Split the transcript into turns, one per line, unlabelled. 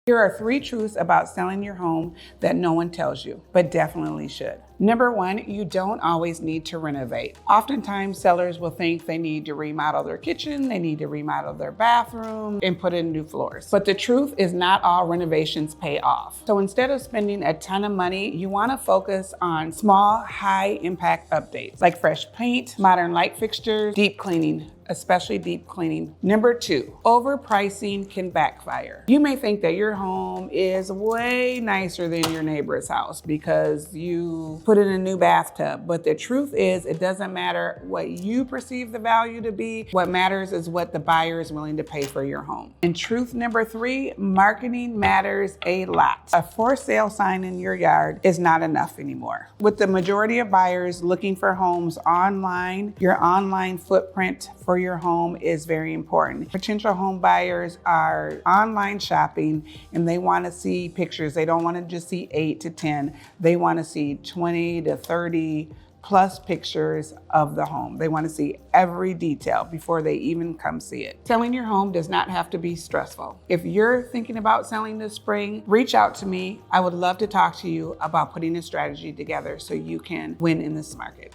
Here are 3 truths about selling your home that no one tells you, but definitely should. Number 1, you don't always need to renovate. Oftentimes, sellers will think they need to remodel their kitchen, they need to remodel their bathroom, and put in new floors. But the truth is not all renovations pay off. So instead of spending a ton of money, you want to focus on small, high-impact updates, like fresh paint, modern light fixtures, deep cleaning, especially deep cleaning. Number 2, overpricing can backfire. You may think that your home is way nicer than your neighbor's house because you put in a new bathtub, but the truth is it doesn't matter what you perceive the value to be. What matters is what the buyer is willing to pay for your home. And truth number 3, marketing matters a lot. A for sale sign in your yard is not enough anymore. With the majority of buyers looking for homes online, your online footprint for your home is very important. Potential home buyers are online shopping and they want to see pictures. They don't want to just see 8 to 10. They want to see 20 to 30 plus pictures of the home. They want to see every detail before they even come see it. Selling your home does not have to be stressful. If you're thinking about selling this spring, reach out to me. I would love to talk to you about putting a strategy together so you can win in this market.